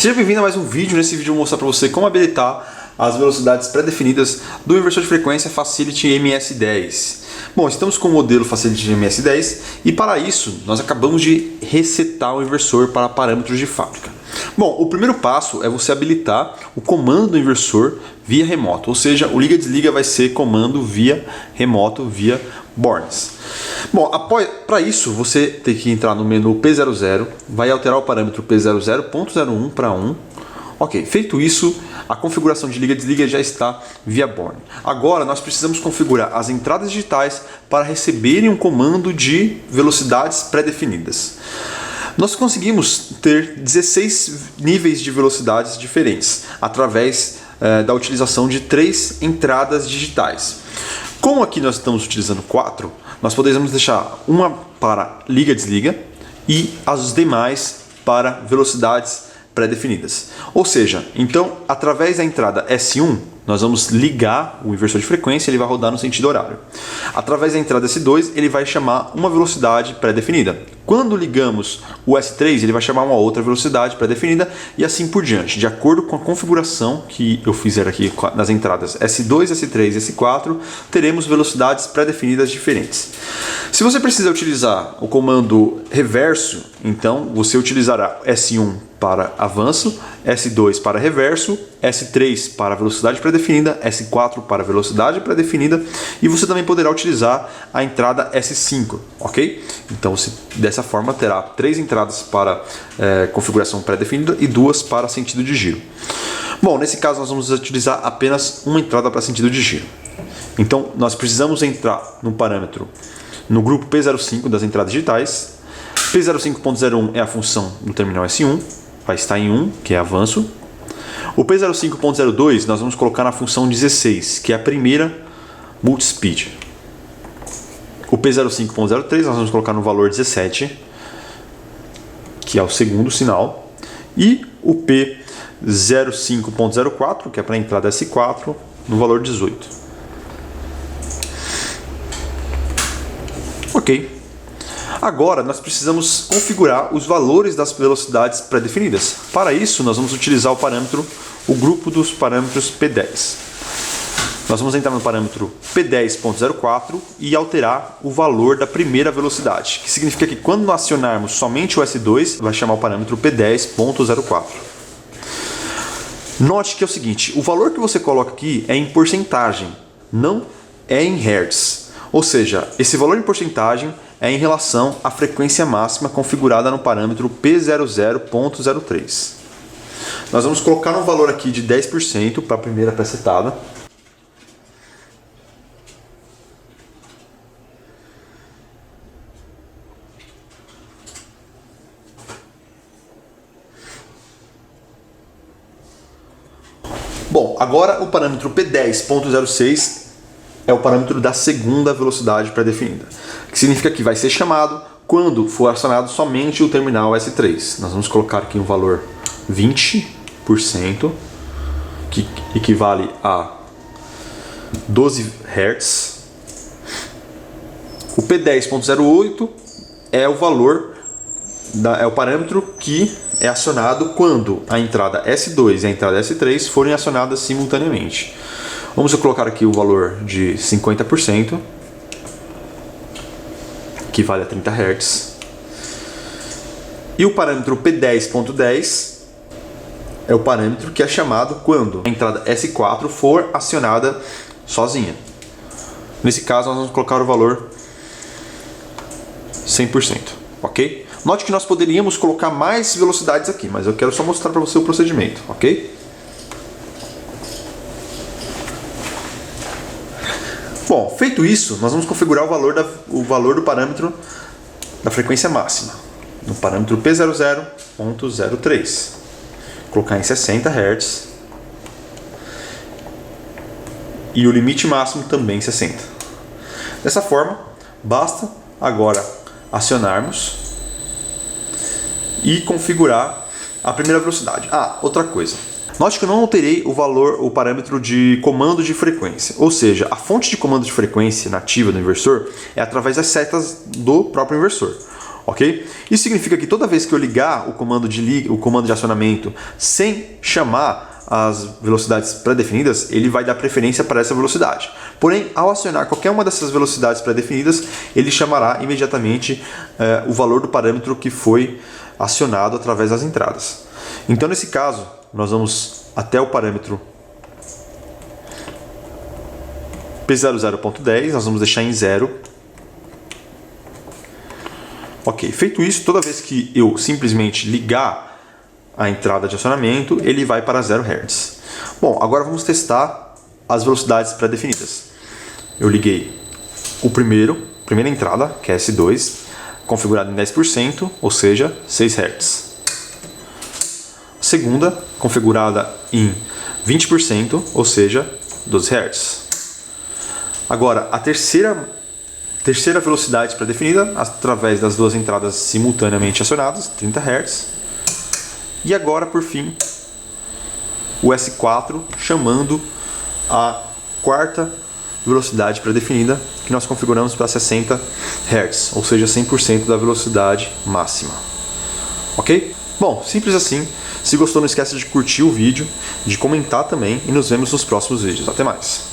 Seja bem-vindo a mais um vídeo. Nesse vídeo eu vou mostrar para você como habilitar as velocidades pré-definidas do inversor de frequência Facility MS10. Bom, estamos com o modelo Facility MS10 e para isso nós acabamos de resetar o inversor para parâmetros de fábrica. Bom, o primeiro passo é você habilitar o comando do inversor via remoto, ou seja, o liga-desliga vai ser comando via remoto, via bornes. Bom, para isso você tem que entrar no menu P00, vai alterar o parâmetro P00.01 para 1. Ok, feito isso, a configuração de liga-desliga já está via borne. Agora nós precisamos configurar as entradas digitais para receberem um comando de velocidades pré-definidas. Nós conseguimos ter 16 níveis de velocidades diferentes através da utilização de 3 entradas digitais. Como aqui nós estamos utilizando 4, nós podemos deixar uma para liga-desliga e as demais para velocidades pré-definidas. Ou seja, então, através da entrada S1, nós vamos ligar o inversor de frequência, ele vai rodar no sentido horário. Através da entrada S2, ele vai chamar uma velocidade pré-definida. Quando ligamos o S3, ele vai chamar uma outra velocidade pré-definida e assim por diante. De acordo com a configuração que eu fizer aqui nas entradas S2, S3 e S4, teremos velocidades pré-definidas diferentes. Se você precisa utilizar o comando reverso, então você utilizará S1 para avanço, S2 para reverso, S3 para velocidade pré-definida, S4 para velocidade pré-definida e você também poderá utilizar a entrada S5, ok? Então você dessa forma terá 3 entradas para configuração pré-definida e 2 para sentido de giro. Bom, nesse caso nós vamos utilizar apenas uma entrada para sentido de giro. Então nós precisamos entrar no parâmetro no grupo P05 das entradas digitais. P05.01 é a função do terminal S1, vai estar em 1, que é avanço. O P05.02 nós vamos colocar na função 16, que é a primeira multispeed. O P05.03 nós vamos colocar no valor 17, que é o segundo sinal. E o P05.04, que é para a entrada S4, no valor 18. Ok. Agora nós precisamos configurar os valores das velocidades pré-definidas. Para isso nós vamos utilizar o grupo dos parâmetros P10. Nós vamos entrar no parâmetro P10.04 e alterar o valor da primeira velocidade, que significa que quando nós acionarmos somente o S2, vai chamar o parâmetro P10.04. Note que é o seguinte, o valor que você coloca aqui é em porcentagem, não é em hertz. Ou seja, esse valor em porcentagem é em relação à frequência máxima configurada no parâmetro P00.03. Nós vamos colocar um valor aqui de 10% para a primeira presetada. Bom, agora o parâmetro P10.06 é o parâmetro da segunda velocidade pré-definida, que significa que vai ser chamado quando for acionado somente o terminal S3. Nós vamos colocar aqui um valor 20%, que equivale a 12 Hz. O P10.08 é o valor, é o parâmetro que é acionado quando a entrada S2 e a entrada S3 forem acionadas simultaneamente. Vamos colocar aqui o valor de 50%, que vale a 30 Hz. E o parâmetro P10.10 é o parâmetro que é chamado quando a entrada S4 for acionada sozinha. Nesse caso nós vamos colocar o valor 100%, ok? Note que nós poderíamos colocar mais velocidades aqui, mas eu quero só mostrar para você o procedimento, ok? Bom, feito isso, nós vamos configurar o valor do parâmetro da frequência máxima, no parâmetro P00.03. Colocar em 60 Hz e o limite máximo também 60. Dessa forma, basta agora acionarmos e configurar a primeira velocidade. Ah, outra coisa. Note que eu não alterei o parâmetro de comando de frequência, ou seja, a fonte de comando de frequência nativa do inversor é através das setas do próprio inversor. ok? Isso significa que toda vez que eu ligar o comando de acionamento sem chamar as velocidades pré-definidas, ele vai dar preferência para essa velocidade. Porém, ao acionar qualquer uma dessas velocidades pré-definidas, ele chamará imediatamente o valor do parâmetro que foi acionado através das entradas. Então, nesse caso, nós vamos até o parâmetro P00.10, nós vamos deixar em 0. Ok, feito isso, toda vez que eu simplesmente ligar a entrada de acionamento, ele vai para 0 Hz. Bom, agora vamos testar as velocidades pré-definidas. Eu liguei primeira entrada, que é S2, configurada em 10%, ou seja, 6 Hz. Segunda, configurada em 20%, ou seja, 12 Hz. Agora, a terceira velocidade pré-definida, através das duas entradas simultaneamente acionadas, 30 Hz. E agora, por fim, o S4 chamando a quarta velocidade pré-definida, que nós configuramos para 60 Hz, ou seja, 100% da velocidade máxima. Ok? Bom, simples assim. Se gostou, não esqueça de curtir o vídeo, de comentar também e nos vemos nos próximos vídeos. Até mais!